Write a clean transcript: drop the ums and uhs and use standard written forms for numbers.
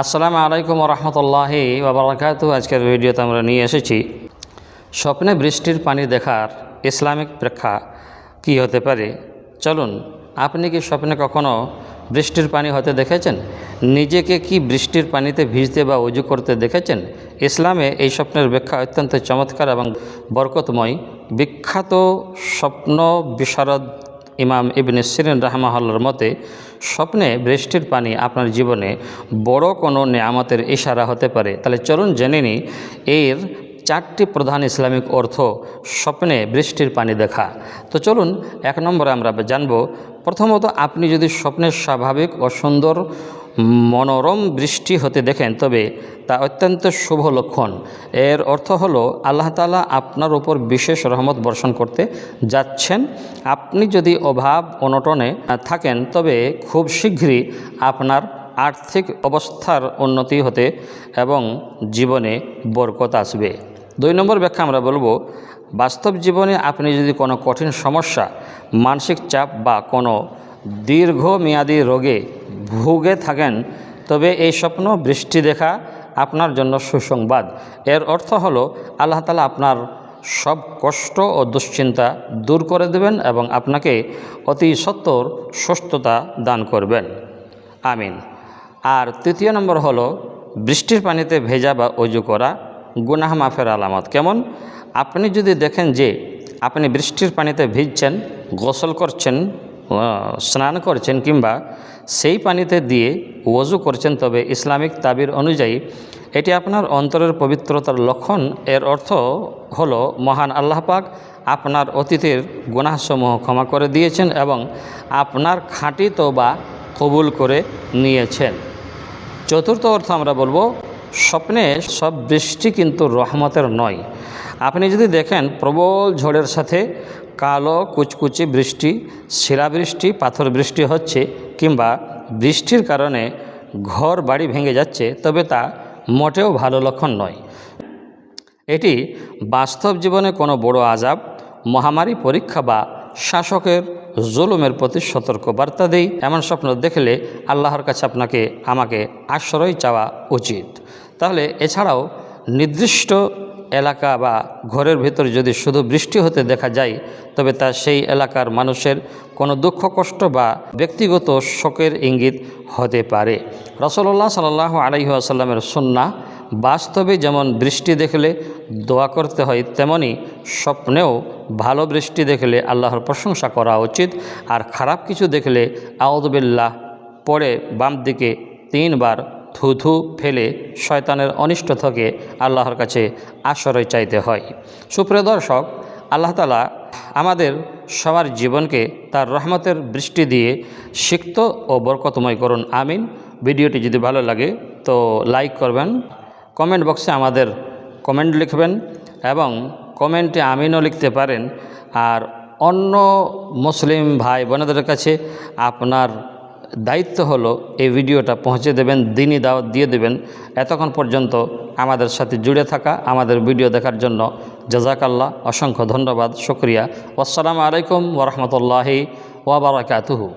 আসসালামু আলাইকুম রহমতুল্লাহি ওয়া বারাকাতুহু। আজকের ভিডিওতে আমরা নিয়ে এসেছি স্বপ্নে বৃষ্টির পানি দেখার ইসলামিক ব্যাখ্যা কী হতে পারে। চলুন, আপনি কি স্বপ্নে কখনো বৃষ্টির পানি হতে দেখেছেন? নিজেকে কি বৃষ্টির পানিতে ভিজতে বা উজু করতে দেখেছেন? ইসলামে এই স্বপ্নের ব্যাখ্যা অত্যন্ত চমৎকার এবং বরকতময়। বিখ্যাত স্বপ্ন বিশারদ ইমাম ইবনে সিরিন রাহমাহুল্লাহর মতে স্বপ্নে বৃষ্টির পানি আপনার জীবনে বড় কোনো নেয়ামতের ইশারা হতে পারে। তাহলে চলুন জেনে নিই এর চারটি প্রধান ইসলামিক অর্থ স্বপ্নে বৃষ্টির পানি দেখা। তো চলুন এক নম্বরে আমরা জানব। প্রথমত, আপনি যদি স্বপ্নের স্বাভাবিক ও সুন্দর মনোরম বৃষ্টি হতে দেখেন তবে তা অত্যন্ত শুভ লক্ষণ। এর অর্থ হলো আল্লাহ তাআলা আপনার উপর বিশেষ রহমত বর্ষণ করতে যাচ্ছেন। আপনি যদি অভাব অনটনে থাকেন তবে খুব শীঘ্রই আপনার আর্থিক অবস্থার উন্নতি হতে এবং জীবনে বরকত আসবে। 2 নম্বর ব্যাখ্যা আমরা বলবো, বাস্তব জীবনে আপনি যদি কোনো কঠিন সমস্যা, মানসিক চাপ বা কোনো দীর্ঘমেয়াদী রোগে ভুগে থাকেন তবে এই স্বপ্ন বৃষ্টি দেখা আপনার জন্য সুসংবাদ। এর অর্থ হলো আল্লাহ তাআলা আপনার সব কষ্ট ও দুশ্চিন্তা দূর করে দেবেন এবং আপনাকে অতি সত্বর সুস্থতা দান করবেন। আমিন। আর 3 নম্বর হলো বৃষ্টির পানিতে ভেজা বা অজু করা গুনাহ মাফের আলামত। কেমন? আপনি যদি দেখেন যে আপনি বৃষ্টির পানিতে ভিজছেন, গোসল করছেন, স্নান করছেন কিংবা সেই পানিতে দিয়ে ওযু করছেন তবে ইসলামিক তাবির অনুযায়ী এটি আপনার অন্তরের পবিত্রতার লক্ষণ। এর অর্থ হলো মহান আল্লাহ পাক আপনার অতীতের গুনাহসমূহ ক্ষমা করে দিয়েছেন এবং আপনার খাঁটি তওবা কবুল করে নিয়েছেন। 4র্থ অর্থ আমরা বলবো, স্বপ্নে সব বৃষ্টি কিন্তু রহমতের নয়। আপনি যদি দেখেন প্রবল ঝড়ের সাথে কালো কুচকুচি বৃষ্টি, শিলাবৃষ্টি, পাথর বৃষ্টি হচ্ছে কিংবা বৃষ্টির কারণে ঘর বাড়ি ভেঙে যাচ্ছে তবে তা মোটেও ভালো লক্ষণ নয়। এটি বাস্তব জীবনে কোনো বড় আযাব, মহামারী, পরীক্ষা বা শাসকের জুলুমের প্রতি সতর্ক বার্তা দেয়। এমন স্বপ্ন দেখলে আল্লাহর কাছে আমাকে আশ্রয় চাওয়া উচিত। তাহলে এছাড়াও নির্দিষ্ট এলাকা বা ঘরের ভিতর যদি শুধু বৃষ্টি হতে দেখা যায় তবে তা সেই এলাকার মানুষের কোনো দুঃখ কষ্ট বা ব্যক্তিগত শোকের ইঙ্গিত হতে পারে। রাসূলুল্লাহ সাল্লাল্লাহু আলাইহি ওয়াসাল্লামের সুন্নাহ, বাস্তবে যেমন বৃষ্টি দেখলে দোয়া করতে হয় তেমনি স্বপ্নেও ভালো বৃষ্টি দেখলে আল্লাহর প্রশংসা করা উচিত। আর খারাপ কিছু দেখলে আউযু বিল্লাহ পড়ে বাম দিকে 3 বার থুথু ফেলে শয়তানের অনিষ্ট থেকে আল্লাহর কাছে আশ্রয় চাইতে হয়। সুপ্রিয় দর্শক, আল্লাহ তাআলা আমাদের সবার জীবনকে তার রহমতের বৃষ্টি দিয়ে সিক্ত ও বরকতময় করুন। আমিন। ভিডিওটি যদি ভালো লাগে তো লাইক করবেন, কমেন্ট বক্সে আমাদের কমেন্ট লিখবেন এবং কমেন্টে আমিনও লিখতে পারেন। আর অন্য মুসলিম ভাই বোনেদের কাছে আপনার দায়িত্ব হলো এই ভিডিওটা পৌঁছে দেবেন, দ্বীনি দাওয়াত দিয়ে দেবেন। এতক্ষণ পর্যন্ত আমাদের সাথে জুড়ে থাকা, আমাদের ভিডিও দেখার জন্য জাযাকাল্লাহ, অসংখ্য ধন্যবাদ, শুকরিয়া। আসসালামু আলাইকুম ওয়া রাহমাতুল্লাহি ওয়া বারাকাতুহু।